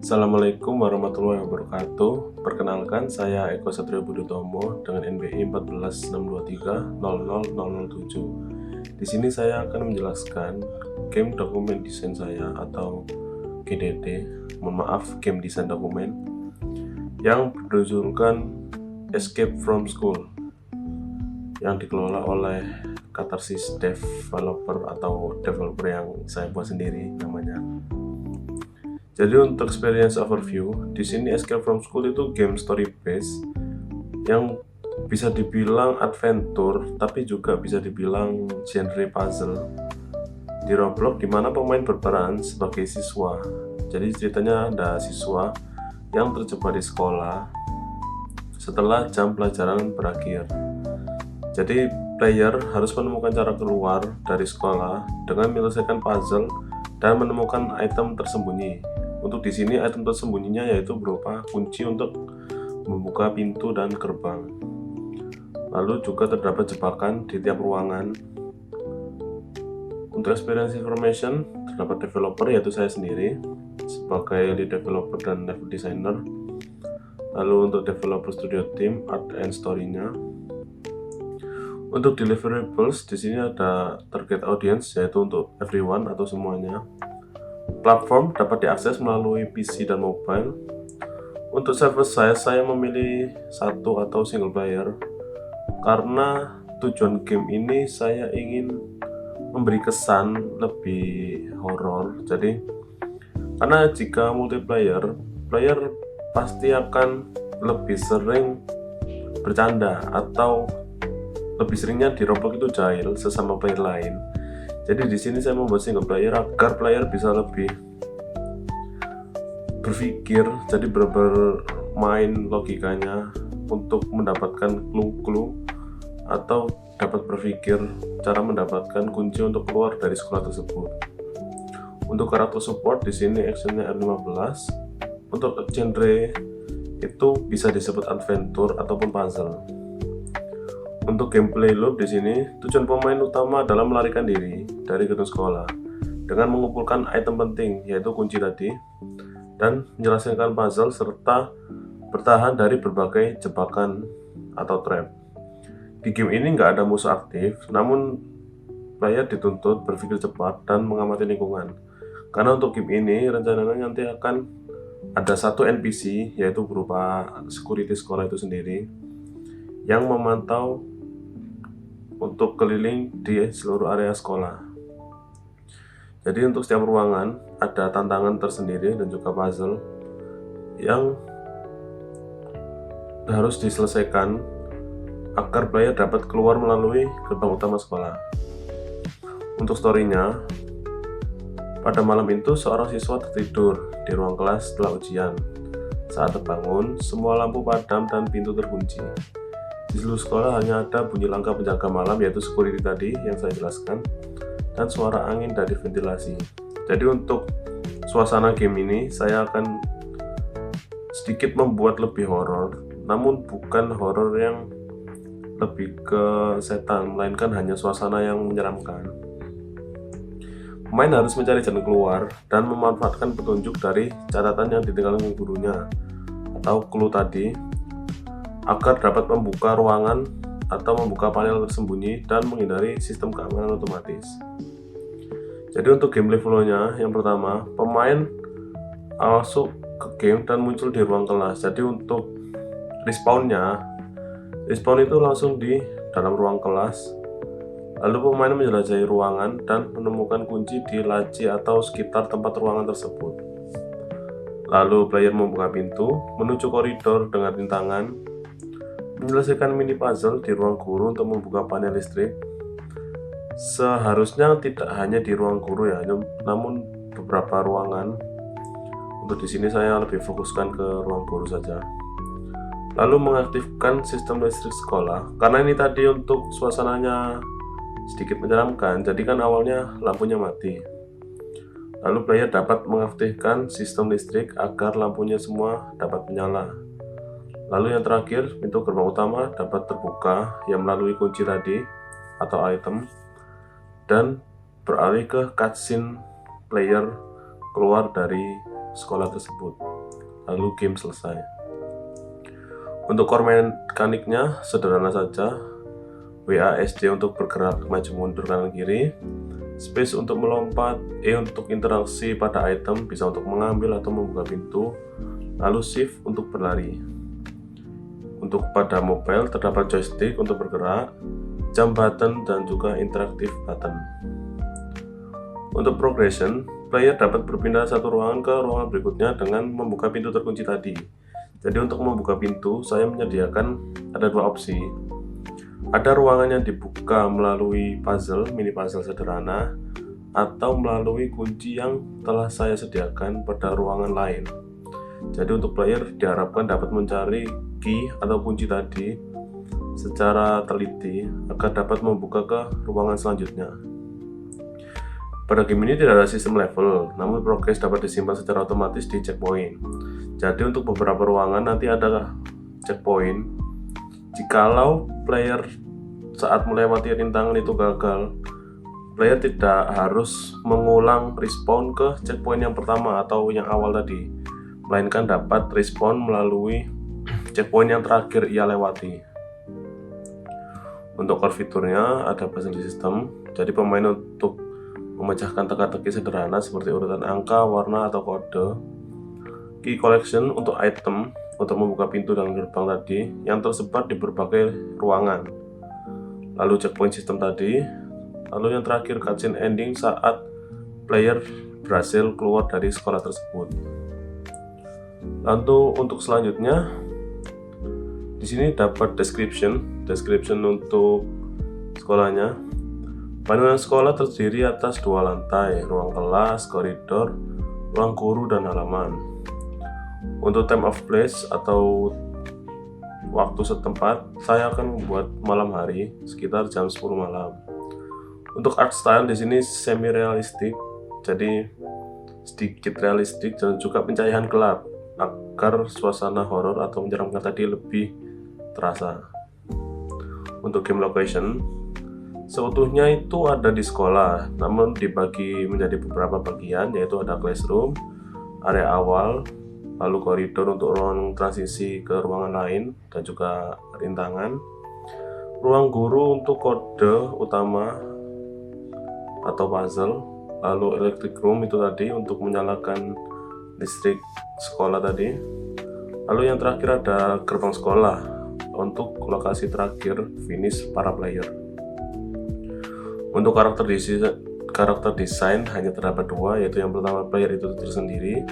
Assalamualaikum warahmatullahi wabarakatuh. Perkenalkan, saya Eko Satrio Budi Utomo dengan NBI 14623000007. Di sini saya akan menjelaskan game dokumen desain saya atau GDD. Mohon maaf, game desain dokumen yang berjudulkan Escape from School yang dikelola oleh Catharsis Developer atau developer yang saya buat sendiri namanya. Jadi untuk experience overview, di sini Escape from School itu game story based yang bisa dibilang adventure, tapi juga bisa dibilang genre puzzle di Roblox, di mana pemain berperan sebagai siswa. Jadi ceritanya ada siswa yang terjebak di sekolah setelah jam pelajaran berakhir. Jadi player harus menemukan cara keluar dari sekolah dengan menyelesaikan puzzle dan menemukan item tersembunyi. Untuk di sini item tersembunyinya yaitu berupa kunci untuk membuka pintu dan gerbang. Lalu juga terdapat jebakan di tiap ruangan. Untuk experience information terdapat developer yaitu saya sendiri sebagai lead developer dan level designer. Lalu untuk developer studio team, art and story-nya. Untuk deliverables di sini ada target audience yaitu untuk everyone atau semuanya. Platform dapat diakses melalui PC dan mobile. Untuk server saya memilih satu atau single player karena tujuan game ini saya ingin memberi kesan lebih horor. Jadi karena jika multiplayer, player pasti akan lebih sering bercanda atau lebih seringnya di Roblox itu jahil sesama player lain. Jadi di sini saya membuat single player agar player bisa lebih berpikir, jadi bermain logikanya untuk mendapatkan clue-clue atau dapat berpikir cara mendapatkan kunci untuk keluar dari sekolah tersebut. Untuk karakter support di sini actionnya R15. Untuk genre itu bisa disebut adventure ataupun puzzle. Untuk gameplay loop di sini, tujuan pemain utama adalah melarikan diri dari gedung sekolah dengan mengumpulkan item penting yaitu kunci tadi dan menyelesaikan puzzle serta bertahan dari berbagai jebakan atau trap. Di game ini nggak ada musuh aktif, namun player dituntut berpikir cepat dan mengamati lingkungan. Karena untuk game ini rencananya nanti akan ada satu NPC yaitu berupa security sekolah itu sendiri yang memantau untuk keliling di seluruh area sekolah. Jadi untuk setiap ruangan ada tantangan tersendiri dan juga puzzle yang harus diselesaikan agar player dapat keluar melalui gerbang utama sekolah. Untuk story-nya, pada malam itu seorang siswa tertidur di ruang kelas setelah ujian. Saat terbangun, semua lampu padam dan pintu terkunci. Di seluruh sekolah hanya ada bunyi langkah penjaga malam yaitu security tadi yang saya jelaskan dan suara angin dari ventilasi. Jadi untuk suasana game ini saya akan sedikit membuat lebih horor, namun bukan horor yang lebih ke setan, melainkan hanya suasana yang menyeramkan. Pemain harus mencari jalan keluar dan memanfaatkan petunjuk dari catatan yang ditinggalkan gurunya atau clue tadi agar dapat membuka ruangan atau membuka panel tersembunyi dan menghindari sistem keamanan otomatis. Jadi untuk gameplay flow-nya, yang pertama, pemain masuk ke game dan muncul di ruang kelas. Jadi untuk respawn itu langsung di dalam ruang kelas. Lalu pemain menjelajahi ruangan dan menemukan kunci di laci atau sekitar tempat ruangan tersebut. Lalu player membuka pintu, menuju koridor dengan rintangan, menyelesaikan mini puzzle di ruang guru untuk membuka panel listrik. Seharusnya tidak hanya di ruang guru ya, namun beberapa ruangan. Untuk di sini saya lebih fokuskan ke ruang guru saja. Lalu mengaktifkan sistem listrik sekolah. Karena ini tadi untuk suasananya sedikit menyeramkan, jadi kan awalnya lampunya mati. Lalu player dapat mengaktifkan sistem listrik agar lampunya semua dapat menyala. Lalu yang terakhir, pintu gerbang utama dapat terbuka yang melalui kunci tadi atau item dan beralih ke cutscene player keluar dari sekolah tersebut. lalu game selesai. Untuk core mekaniknya sederhana saja, WASD untuk bergerak maju mundur kanan kiri, space untuk melompat, E untuk interaksi pada item bisa untuk mengambil atau membuka pintu, lalu shift untuk berlari. Untuk pada mobile terdapat joystick untuk bergerak, jump button, dan juga interactive button. Untuk progression, player dapat berpindah satu ruangan ke ruangan berikutnya dengan membuka pintu terkunci tadi. Jadi untuk membuka pintu, saya menyediakan ada dua opsi. Ada ruangan yang dibuka melalui puzzle, mini puzzle sederhana, atau melalui kunci yang telah saya sediakan pada ruangan lain. Jadi untuk player diharapkan dapat mencari key atau kunci tadi secara teliti agar dapat membuka ke ruangan selanjutnya. Pada game ini tidak ada sistem level, namun progres dapat disimpan secara otomatis di checkpoint. Jadi untuk beberapa ruangan nanti ada checkpoint. Jikalau player saat melewati rintangan itu gagal, player tidak harus mengulang respawn ke checkpoint yang pertama atau yang awal tadi, melainkan dapat respawn melalui checkpoint yang terakhir ia lewati. Untuk core fiturnya ada puzzle system, jadi pemain untuk memecahkan teka-teki sederhana seperti urutan angka, warna, atau kode. Key collection untuk item untuk membuka pintu dan gerbang tadi yang tersebar di berbagai ruangan. Lalu checkpoint system tadi. Lalu yang terakhir cutscene ending saat player berhasil keluar dari sekolah tersebut. Lalu untuk selanjutnya di sini dapat description untuk sekolahnya. Bangunan sekolah terdiri atas 2 lantai, ruang kelas, koridor, ruang guru, dan halaman. Untuk time of place atau waktu setempat, saya akan membuat malam hari sekitar jam 10 malam. Untuk art style di sini semi realistik, jadi sedikit realistik dan juga pencahayaan gelap agar suasana horor atau menyeramkan tadi lebih terasa. Untuk game location, seutuhnya itu ada di sekolah, namun dibagi menjadi beberapa bagian, yaitu ada classroom, area awal, lalu koridor untuk ruang transisi ke ruangan lain, dan juga rintangan, ruang guru untuk kode utama atau puzzle, lalu electric room itu tadi untuk menyalakan listrik sekolah tadi, lalu yang terakhir ada gerbang sekolah untuk lokasi terakhir finish para player. Untuk karakter desain hanya terdapat 2, yaitu yang pertama player itu tersendiri,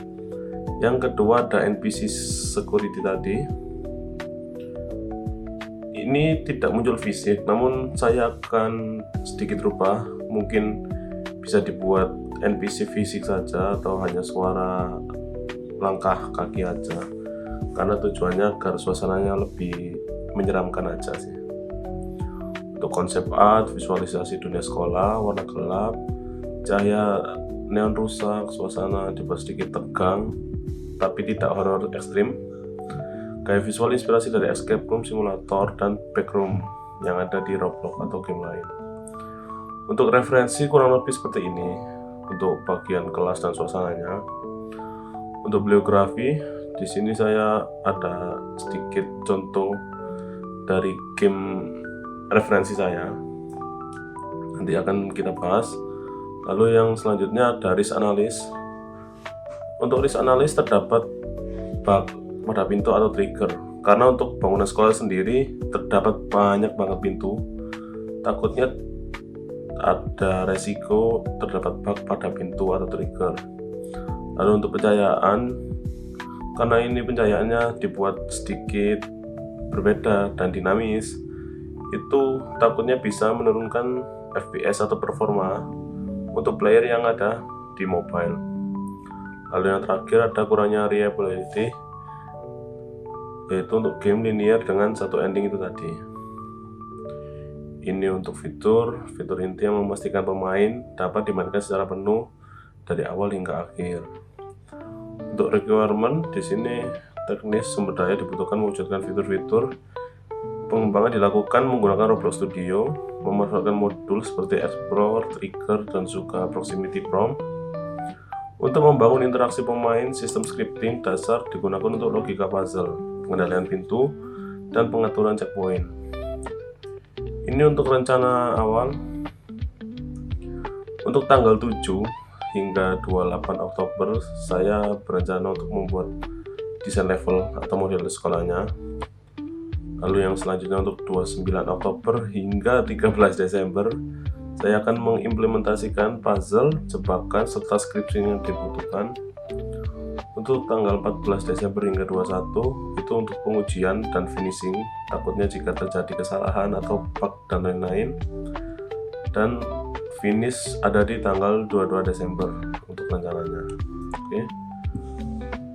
yang kedua ada NPC security tadi. Ini tidak muncul fisik, namun saya akan sedikit rubah, mungkin bisa dibuat NPC fisik saja atau hanya suara langkah kaki aja, karena tujuannya agar suasananya lebih menyeramkan aja sih. Untuk konsep art, visualisasi dunia sekolah, warna gelap, cahaya neon rusak, suasana dibuat sedikit tegang, tapi tidak horor ekstrim. Gaya visual inspirasi dari escape room simulator dan backroom yang ada di Roblox atau game lain. Untuk referensi kurang lebih seperti ini untuk bagian kelas dan suasananya. Untuk bibliografi, di sini saya ada sedikit contoh dari game referensi saya, nanti akan kita bahas. Lalu yang selanjutnya ada risk analysis. Untuk risk analysis terdapat bug pada pintu atau trigger, karena untuk bangunan sekolah sendiri terdapat banyak banget pintu, takutnya ada resiko terdapat bug pada pintu atau trigger. Lalu untuk pencahayaan, karena ini pencahayaannya dibuat sedikit berbeda dan dinamis, itu takutnya bisa menurunkan FPS atau performa untuk player yang ada di mobile. Lalu yang terakhir ada kurangnya reliability, yaitu untuk game linear dengan satu ending itu tadi. Ini untuk fitur inti yang memastikan pemain dapat dimainkan secara penuh dari awal hingga akhir. Untuk requirement di sini teknis sumber daya dibutuhkan mewujudkan fitur-fitur. Pengembangan dilakukan menggunakan Roblox Studio, memanfaatkan modul seperti Explore, Trigger, dan juga Proximity Prompt. Untuk membangun interaksi pemain, sistem scripting dasar digunakan untuk logika puzzle, pengendalian pintu, dan pengaturan checkpoint. Ini untuk rencana awal. Untuk tanggal 7 hingga 28 Oktober, saya berencana untuk membuat desain level atau model sekolahnya. Lalu yang selanjutnya untuk 29 Oktober hingga 13 Desember, saya akan mengimplementasikan puzzle, jebakan, serta scripting yang dibutuhkan. Untuk tanggal 14 Desember hingga 21 itu untuk pengujian dan finishing, takutnya jika terjadi kesalahan atau bug dan lain-lain. Dan finish ada di tanggal 22 Desember untuk rencananya. Oke.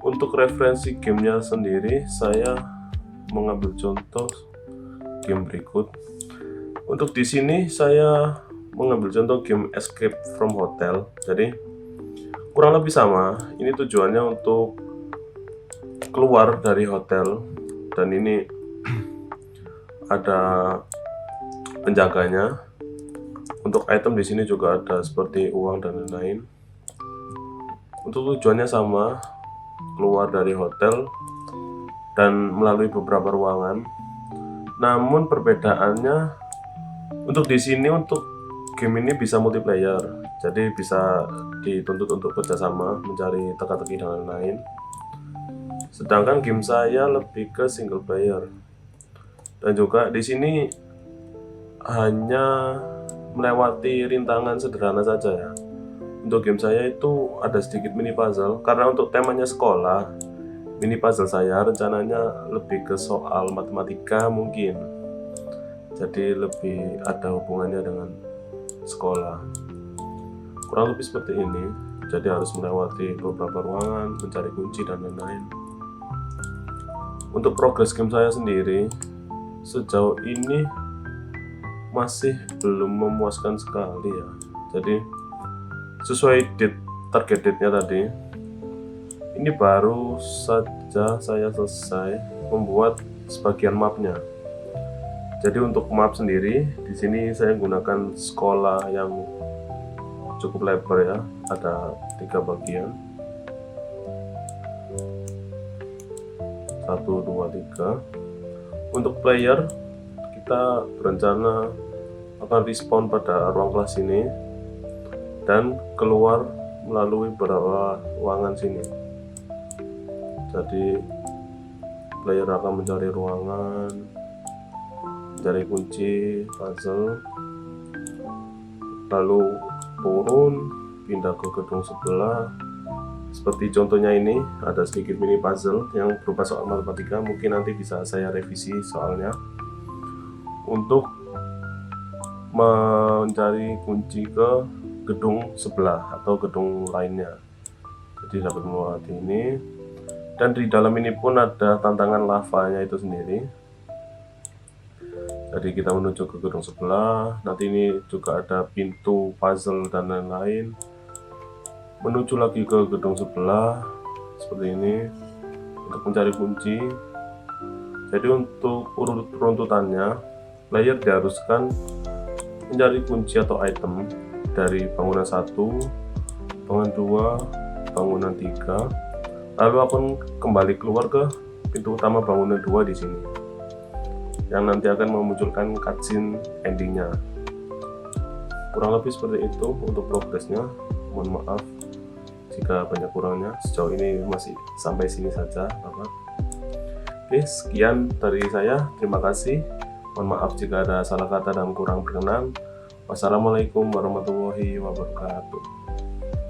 Untuk referensi gamenya sendiri, saya mengambil contoh game berikut. Untuk di sini saya mengambil contoh game Escape from Hotel. Jadi kurang lebih sama. Ini tujuannya untuk keluar dari hotel, dan ini ada penjaganya. Untuk item di sini juga ada seperti uang dan lain-lain. Untuk tujuannya sama, keluar dari hotel dan melalui beberapa ruangan. Namun perbedaannya, untuk di sini untuk game ini bisa multiplayer, jadi bisa dituntut untuk kerjasama, mencari teka-teki dan lain-lain. Sedangkan game saya lebih ke single player. Dan juga di sini hanya melewati rintangan sederhana saja ya. Untuk game saya itu ada sedikit mini puzzle, karena untuk temanya sekolah. Mini puzzle saya rencananya lebih ke soal matematika mungkin, jadi lebih ada hubungannya dengan sekolah. Kurang lebih seperti ini. Jadi harus melewati beberapa ruangan, mencari kunci dan lain-lain. Untuk progres game saya sendiri, sejauh ini masih belum memuaskan sekali ya. Jadi sesuai target date-nya tadi, ini baru saja saya selesai membuat sebagian mapnya. Jadi untuk map sendiri, di sini saya gunakan sekolah yang cukup lebar ya, ada 3 bagian. 1, 2, 3. Untuk player, kita berencana akan respawn pada ruang kelas ini dan keluar melalui beberapa ruangan sini. Jadi player akan mencari ruangan, mencari kunci, puzzle, lalu turun, pindah ke gedung sebelah. Seperti contohnya ini, ada sedikit mini puzzle yang berupa soal matematika. Mungkin nanti bisa saya revisi soalnya untuk mencari kunci ke gedung sebelah atau gedung lainnya. Jadi dapat melewati ini, dan di dalam ini pun ada tantangan lavanya itu sendiri. Jadi kita menuju ke gedung sebelah. Nanti ini juga ada pintu, puzzle dan lain-lain. Menuju lagi ke gedung sebelah seperti ini untuk mencari kunci. Jadi untuk urut runtutannya, player diharuskan mencari kunci atau item dari bangunan 1, bangunan 2, bangunan 3, lalu akan kembali keluar ke pintu utama bangunan 2 di sini, yang nanti akan memunculkan cutscene endingnya. Kurang lebih seperti itu untuk progresnya. Mohon maaf jika banyak kurangnya. Sejauh ini masih sampai sini saja, Bapak. Oke, sekian dari saya. Terima kasih. Mohon maaf jika ada salah kata dan kurang berkenan. Wassalamualaikum warahmatullahi wabarakatuh.